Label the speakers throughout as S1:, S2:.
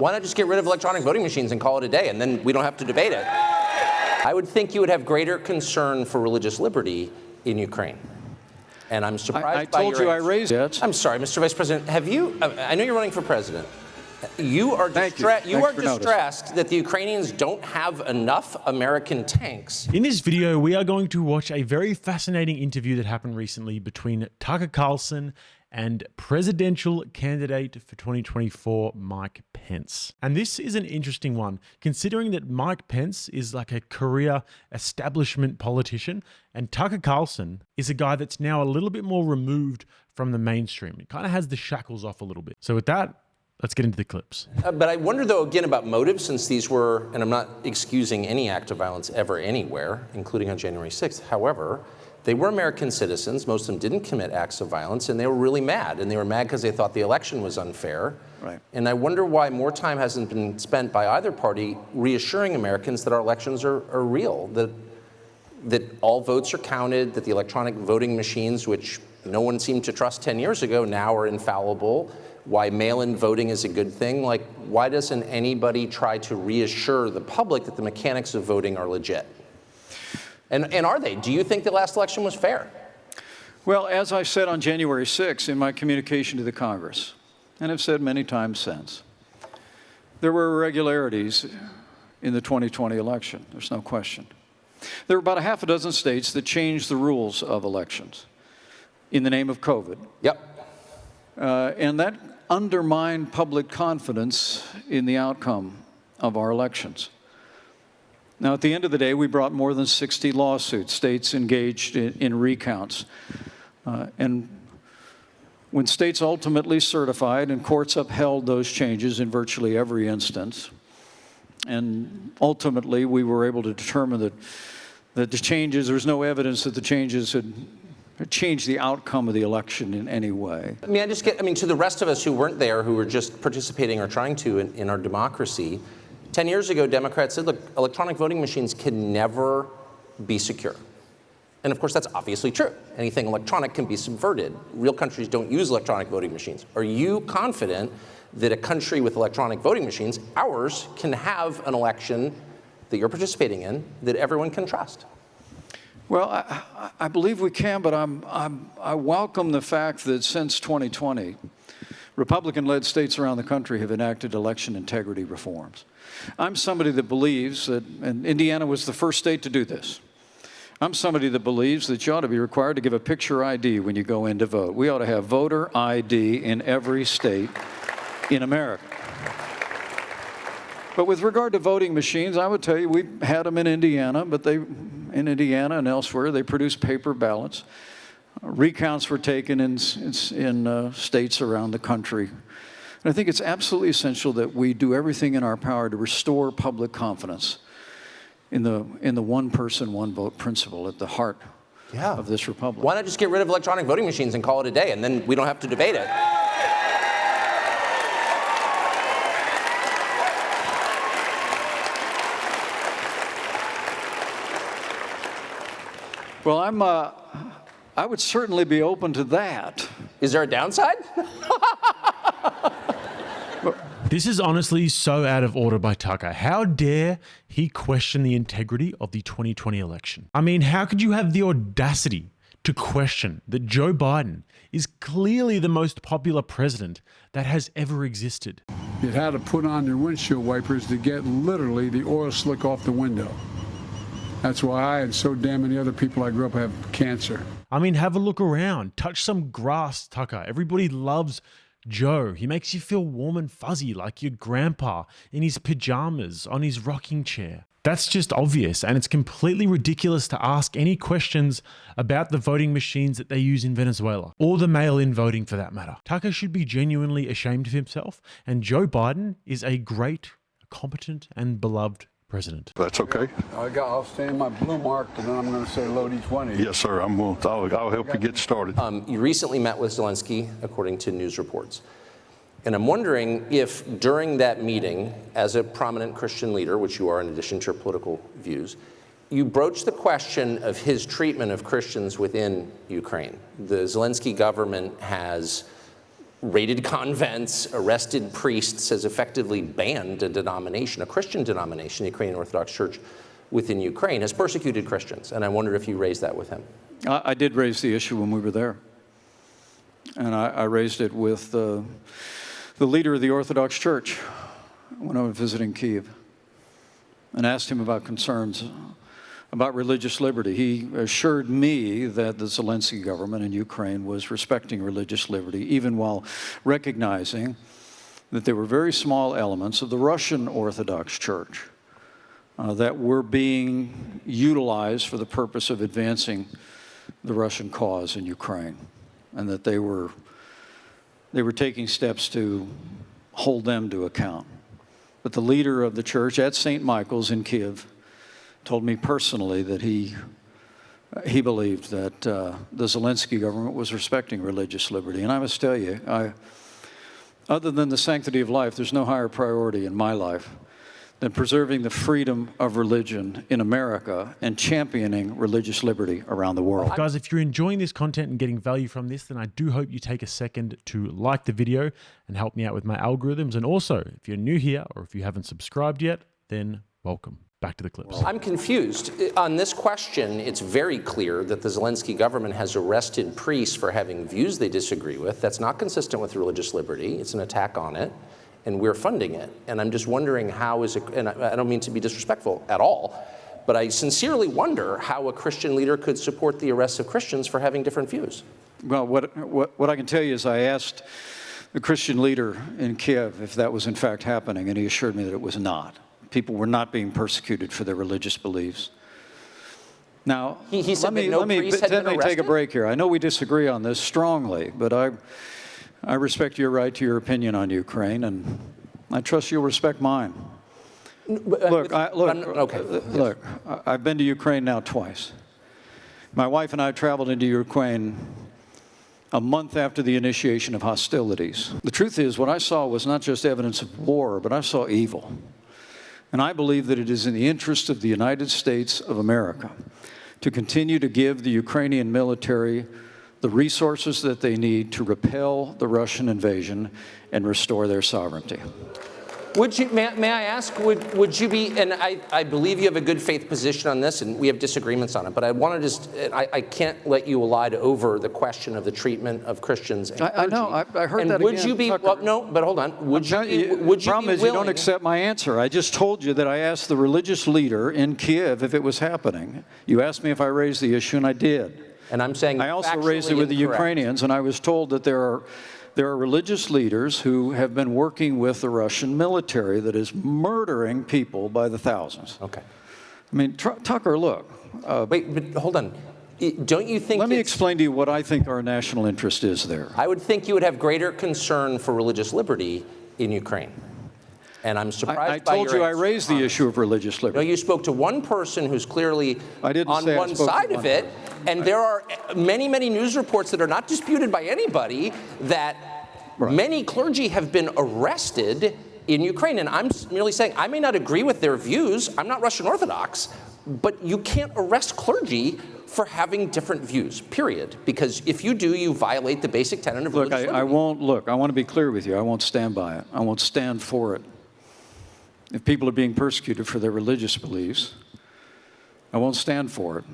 S1: Why not just get rid of electronic voting machines and call it a day, and then we don't have to debate it? I would think you would have greater concern for religious liberty in Ukraine. And I'm surprised by your answer.
S2: I raised it.
S1: I'm sorry, Mr. Vice President, have you, I know you're running for president. You are distressed that the Ukrainians don't have enough American tanks.
S3: In this video, we are going to watch a very fascinating interview that happened recently between Tucker Carlson and presidential candidate for 2024, Mike Pence. And this is an interesting one, considering that Mike Pence is like a career establishment politician, and Tucker Carlson is a guy that's now a little bit more removed from the mainstream. It kind of has the shackles off a little bit. So with that, let's get into the clips.
S1: But I wonder, though, again, about motives, since these were, and I'm not excusing any act of violence ever anywhere, including on January 6th. However, they were American citizens. Most of them didn't commit acts of violence, and they were really mad. And they were mad because they thought the election was unfair.
S2: Right.
S1: And I wonder why more time hasn't been spent by either party reassuring Americans that our elections are real, that all votes are counted, that the electronic voting machines, which no one seemed to trust 10 years ago, now are infallible, why mail-in voting is a good thing. Like, why doesn't anybody try to reassure the public that the mechanics of voting are legit? And are they? Do you think the last election was fair?
S2: Well, as I said on January 6th in my communication to the Congress, and have said many times since, there were irregularities in the 2020 election. There's no question. There were about a half a dozen states that changed the rules of elections in the name of COVID.
S1: Yep.
S2: And that undermined public confidence in the outcome of our elections. Now, at the end of the day, we brought more than 60 lawsuits, states engaged in recounts. And when states ultimately certified and courts upheld those changes in virtually every instance, and ultimately we were able to determine that the changes, there was no evidence that the changes had changed the outcome of the election in any way.
S1: I mean, to the rest of us who weren't there, who were just participating or trying to in our democracy, 10 years ago, Democrats said, look, electronic voting machines can never be secure. And of course, that's obviously true. Anything electronic can be subverted. Real countries don't use electronic voting machines. Are you confident that a country with electronic voting machines, ours, can have an election that you're participating in that everyone can trust?
S2: Well, I believe we can, but I welcome the fact that since 2020, Republican-led states around the country have enacted election integrity reforms. I'm somebody that believes that, and Indiana was the first state to do this. I'm somebody that believes that you ought to be required to give a picture ID when you go in to vote. We ought to have voter ID in every state in America. But with regard to voting machines, I would tell you we had them in Indiana, but in Indiana and elsewhere, they produced paper ballots. Recounts were taken in states around the country. And I think it's absolutely essential that we do everything in our power to restore public confidence in the one person, one vote principle at the heart of this republic.
S1: Why not just get rid of electronic voting machines and call it a day, and then we don't have to debate it?
S2: Well, I would certainly be open to that.
S1: Is there a downside?
S3: This is honestly so out of order by Tucker. How dare he question the integrity of the 2020 election? I mean, how could you have the audacity to question that Joe Biden is clearly the most popular president that has ever existed?
S4: You had to put on your windshield wipers to get literally the oil slick off the window. That's why I and so damn many other people I grew up have cancer.
S3: I mean, have a look around. Touch some grass, Tucker. Everybody loves Joe. He makes you feel warm and fuzzy like your grandpa in his pajamas on his rocking chair. That's just obvious, and it's completely ridiculous to ask any questions about the voting machines that they use in Venezuela, or the mail-in voting for that matter. Tucker should be genuinely ashamed of himself, and Joe Biden is a great, competent, and beloved president.
S5: That's okay.
S4: I'll stay in my blue mark, and then I'm going to say hello to each one of you.
S5: Yes, sir. I'll help you get started.
S1: You recently met with Zelensky, according to news reports. And I'm wondering if during that meeting, as a prominent Christian leader, which you are in addition to your political views, you broached the question of his treatment of Christians within Ukraine. The Zelensky government has raided convents, arrested priests, has effectively banned a denomination, a Christian denomination, the Ukrainian Orthodox Church within Ukraine, has persecuted Christians. And I wondered if you raised that with him.
S2: I did raise the issue when we were there. And I raised it with the leader of the Orthodox Church when I was visiting Kyiv and asked him about concerns about religious liberty. He assured me that the Zelensky government in Ukraine was respecting religious liberty, even while recognizing that there were very small elements of the Russian Orthodox Church that were being utilized for the purpose of advancing the Russian cause in Ukraine, and that they were taking steps to hold them to account. But the leader of the church at St. Michael's in Kyiv told me personally that he believed that the Zelensky government was respecting religious liberty. And I must tell you, other than the sanctity of life, there's no higher priority in my life than preserving the freedom of religion in America and championing religious liberty around the world.
S3: Guys, if you're enjoying this content and getting value from this, then I do hope you take a second to like the video and help me out with my algorithms. And also, if you're new here or if you haven't subscribed yet, then welcome. Back to the clips.
S1: I'm confused. On this question, it's very clear that the Zelensky government has arrested priests for having views they disagree with. That's not consistent with religious liberty. It's an attack on it, and we're funding it. And I'm just wondering how is it, and I don't mean to be disrespectful at all, but I sincerely wonder how a Christian leader could support the arrest of Christians for having different views.
S2: Well, what I can tell you is I asked the Christian leader in Kiev if that was in fact happening, and he assured me that it was not. People were not being persecuted for their religious beliefs. Now,
S1: he said
S2: let me take a break here. I know we disagree on this strongly, but I respect your right to your opinion on Ukraine, and I trust you'll respect mine. Look, I've been to Ukraine now twice. My wife and I traveled into Ukraine a month after the initiation of hostilities. The truth is, what I saw was not just evidence of war, but I saw evil. And I believe that it is in the interest of the United States of America to continue to give the Ukrainian military the resources that they need to repel the Russian invasion and restore their sovereignty.
S1: Would you, may I ask, would you be, and I believe you have a good faith position on this, and we have disagreements on it, but I want to just, I can't let you elide over the question of the treatment of Christians and clergy.
S2: I know, I heard
S1: and
S2: that
S1: would
S2: again,
S1: you be,
S2: Tucker.
S1: well, no, but hold on, would you be
S2: problem is you don't accept my answer. I just told you that I asked the religious leader in Kiev if it was happening. You asked me if I raised the issue, and I did.
S1: And I'm saying
S2: I also raised it with the Ukrainians, and I was told that there are religious leaders who have been working with the Russian military that is murdering people by the thousands.
S1: Okay.
S2: I mean, Tucker, look.
S1: Wait, but hold on. Don't you think...
S2: Let me explain to you what I think our national interest is there.
S1: I would think you would have greater concern for religious liberty in Ukraine. And I'm surprised by your
S2: I told you I raised the issue of religious liberty.
S1: No, you spoke to one person who's clerly on one side of it, and there are many, many news reports that are not disputed by anybody that many clergy have been arrested in Ukraine. And I'm merely saying I may not agree with their views. I'm not Russian Orthodox, but you can't arrest clergy for having different views, period. Because if you do, you violate the basic tenet of religious liberty.
S2: I want to be clear with you. I won't stand by it. I won't stand for it. If people are being persecuted for their religious beliefs, I won't stand for it.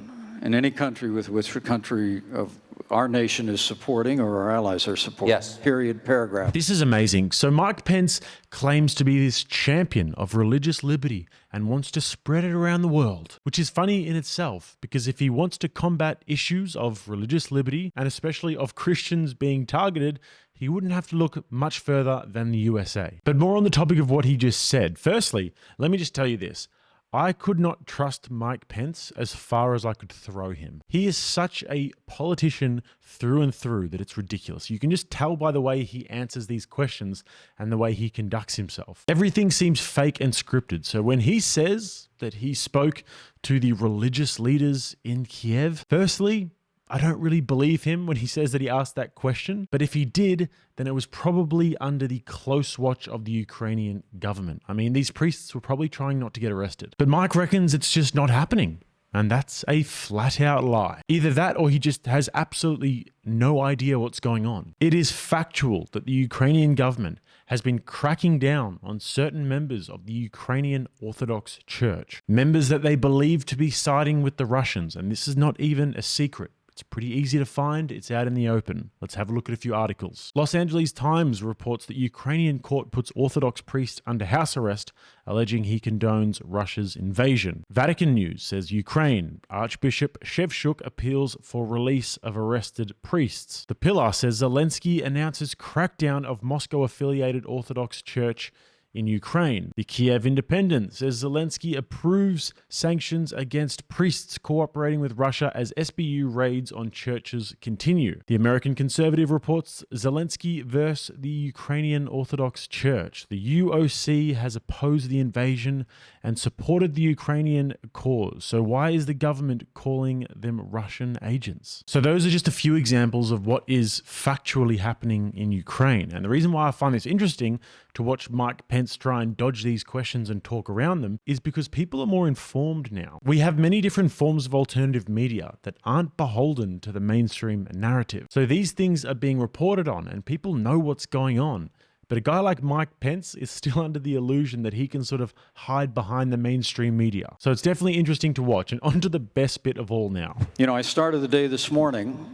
S2: In any country with which a country of our nation is supporting or our allies are supporting.
S1: Yes.
S2: Period, paragraph.
S3: This is amazing. So Mike Pence claims to be this champion of religious liberty and wants to spread it around the world, which is funny in itself, because if he wants to combat issues of religious liberty, and especially of Christians being targeted, he wouldn't have to look much further than the USA. But more on the topic of what he just said. Firstly, let me just tell you this. I could not trust Mike Pence as far as I could throw him. He is such a politician through and through that it's ridiculous. You can just tell by the way he answers these questions and the way he conducts himself. Everything seems fake and scripted. So when he says that he spoke to the religious leaders in Kiev, firstly, I don't really believe him when he says that he asked that question, but if he did, then it was probably under the close watch of the Ukrainian government. I mean, these priests were probably trying not to get arrested. But Mike reckons it's just not happening. And that's a flat out lie. Either that or he just has absolutely no idea what's going on. It is factual that the Ukrainian government has been cracking down on certain members of the Ukrainian Orthodox Church, members that they believe to be siding with the Russians, and this is not even a secret. It's pretty easy to find. It's out in the open. Let's have a look at a few articles. Los Angeles Times reports that Ukrainian court puts Orthodox priest under house arrest, alleging he condones Russia's invasion. Vatican News says Ukraine, Archbishop Shevchuk appeals for release of arrested priests. The Pillar says Zelensky announces crackdown of Moscow-affiliated Orthodox Church in Ukraine. The Kiev Independent says Zelensky approves sanctions against priests cooperating with Russia as SBU raids on churches continue. The American Conservative reports Zelensky versus the Ukrainian Orthodox Church. The UOC has opposed the invasion and supported the Ukrainian cause. So why is the government calling them Russian agents? So those are just a few examples of what is factually happening in Ukraine. And the reason why I find this interesting to watch Mike Pence try and dodge these questions and talk around them is because people are more informed now. We have many different forms of alternative media that aren't beholden to the mainstream narrative. So these things are being reported on and people know what's going on. But a guy like Mike Pence is still under the illusion that he can sort of hide behind the mainstream media. So it's definitely interesting to watch. And on to the best bit of all now.
S2: You know, I started the day this morning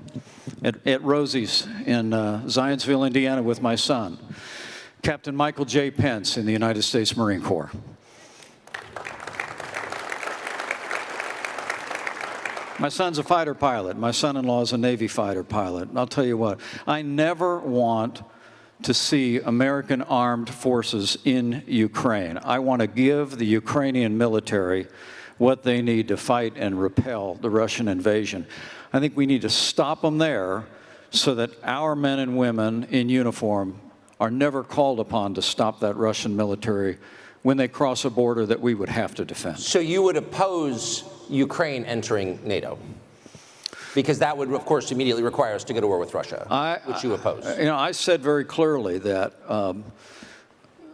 S2: at Rosie's in Zionsville, Indiana with my son, Captain Michael J. Pence in the United States Marine Corps. My son's a fighter pilot. My son-in-law is a Navy fighter pilot. And I'll tell you what, I never want to see American armed forces in Ukraine. I want to give the Ukrainian military what they need to fight and repel the Russian invasion. I think we need to stop them there so that our men and women in uniform are never called upon to stop that Russian military when they cross a border that we would have to defend.
S1: So you would oppose Ukraine entering NATO? Because that would, of course, immediately require us to go to war with Russia, which you oppose.
S2: You know, I said very clearly that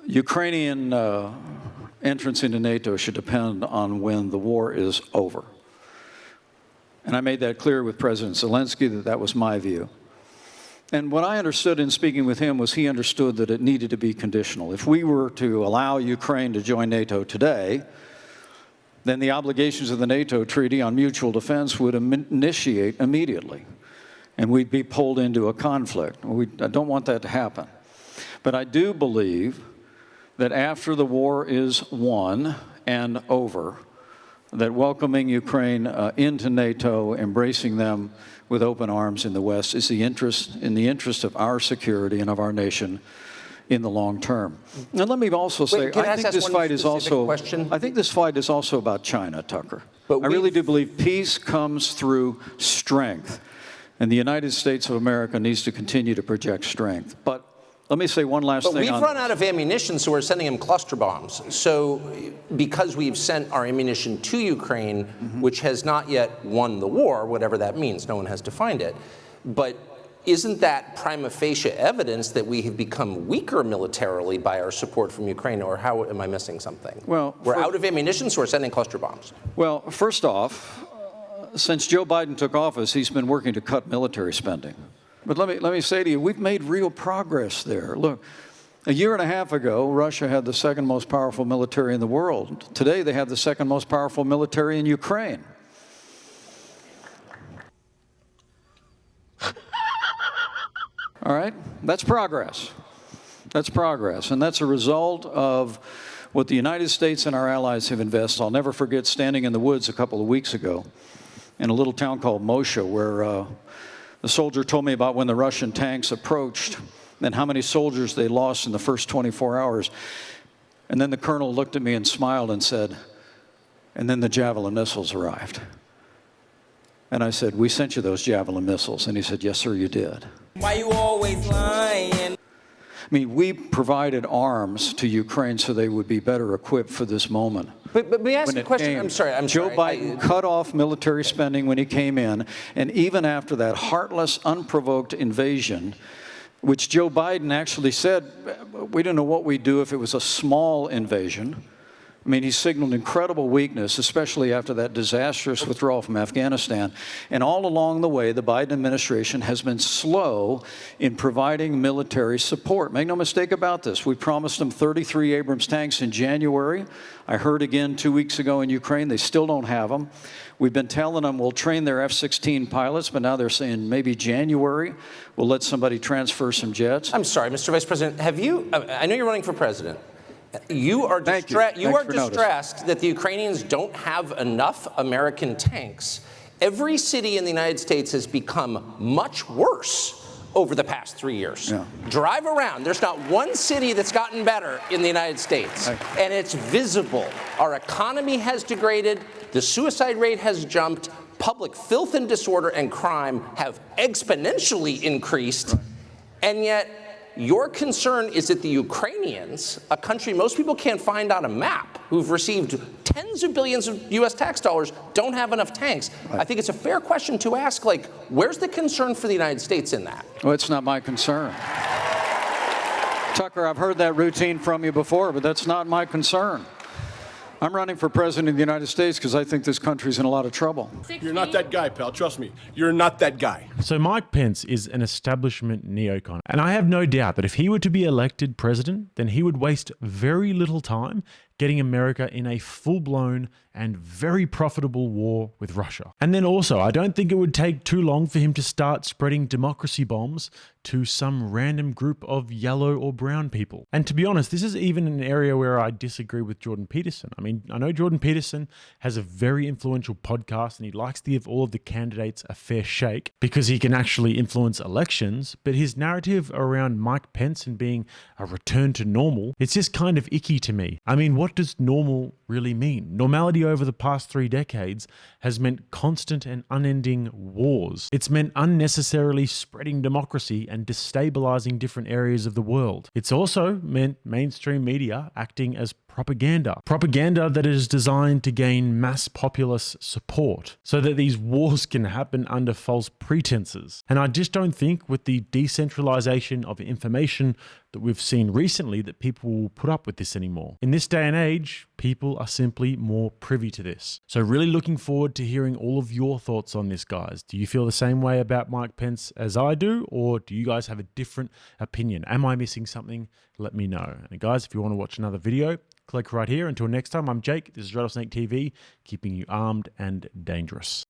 S2: Ukrainian entrance into NATO should depend on when the war is over. And I made that clear with President Zelensky that that was my view. And what I understood in speaking with him was he understood that it needed to be conditional. If we were to allow Ukraine to join NATO today, then the obligations of the NATO Treaty on Mutual Defense would initiate immediately, and we'd be pulled into a conflict. I don't want that to happen. But I do believe that after the war is won and over, that welcoming Ukraine into NATO, embracing them with open arms in the West, is in the interest of our security and of our nation in the long term. And let me also say, I think this fight is also about China, Tucker. But I really do believe peace comes through strength, and the United States of America needs to continue to project strength. But let me say one last thing.
S1: But we've run out of ammunition, so we're sending them cluster bombs. So because we've sent our ammunition to Ukraine, which has not yet won the war, whatever that means, no one has defined it, but isn't that prima facie evidence that we have become weaker militarily by our support from Ukraine, or how am I missing something?
S2: Well,
S1: we're out of ammunition, so we're sending cluster bombs.
S2: Well, first off, since Joe Biden took office, he's been working to cut military spending. But let me say to you, we've made real progress there. Look, a year and a half ago, Russia had the second most powerful military in the world. Today, they have the second most powerful military in Ukraine. All right? That's progress. That's progress. And that's a result of what the United States and our allies have invested. I'll never forget standing in the woods a couple of weeks ago in a little town called Moshe, where the soldier told me about when the Russian tanks approached and how many soldiers they lost in the first 24 hours. And then the colonel looked at me and smiled and said, and then the Javelin missiles arrived. And I said, we sent you those Javelin missiles. And he said, yes, sir, you did.
S6: Why you always lying?
S2: I mean, we provided arms to Ukraine so they would be better equipped for this moment.
S1: But let me ask you a question. I'm sorry.
S2: Joe Biden cut off military spending when he came in, and even after that heartless, unprovoked invasion, which Joe Biden actually said, we don't know what we'd do if it was a small invasion. I mean, he signaled incredible weakness, especially after that disastrous withdrawal from Afghanistan. And all along the way, the Biden administration has been slow in providing military support. Make no mistake about this. We promised them 33 Abrams tanks in January. I heard again 2 weeks ago in Ukraine, they still don't have them. We've been telling them we'll train their F-16 pilots, but now they're saying maybe January we'll let somebody transfer some jets.
S1: I'm sorry, Mr. Vice President, have you, I know you're running for president. You are distressed that the Ukrainians don't have enough American tanks. Every city in the United States has become much worse over the past 3 years.
S2: Yeah.
S1: Drive around. There's not one city that's gotten better in the United States. And it's visible. Our economy has degraded. The suicide rate has jumped. Public filth and disorder and crime have exponentially increased. And yet, your concern is that the Ukrainians, a country most people can't find on a map, who've received tens of billions of U.S. tax dollars, don't have enough tanks. I think it's a fair question to ask, like, where's the concern for the United States in that?
S2: Well, it's not my concern. Tucker, I've heard that routine from you before, but that's not my concern. I'm running for president of the United States because I think this country's in a lot of trouble.
S7: You're not that guy, pal. Trust me. You're not that guy.
S3: So Mike Pence is an establishment neocon. And I have no doubt that if he were to be elected president, then he would waste very little time getting America in a full-blown and very profitable war with Russia. And then also, I don't think it would take too long for him to start spreading democracy bombs to some random group of yellow or brown people. And to be honest, this is even an area where I disagree with Jordan Peterson. I mean, I know Jordan Peterson has a very influential podcast and he likes to give all of the candidates a fair shake because he can actually influence elections, but his narrative around Mike Pence and being a return to normal, it's just kind of icky to me. I mean, what does normal really mean? Normality over the past 3 decades has meant constant and unending wars. It's meant unnecessarily spreading democracy and destabilizing different areas of the world. It's also meant mainstream media acting as propaganda. Propaganda that is designed to gain mass populace support so that these wars can happen under false pretenses. And I just don't think with the decentralization of information that we've seen recently that people will put up with this anymore. In this day and age, people are simply more privy to this. So really looking forward to hearing all of your thoughts on this, guys. Do you feel the same way about Mike Pence as I do, or do you guys have a different opinion? Am I missing something? Let me know. And guys, if you want to watch another video, click right here. Until next time, I'm Jake. This is RattlesnakeTV, keeping you armed and dangerous.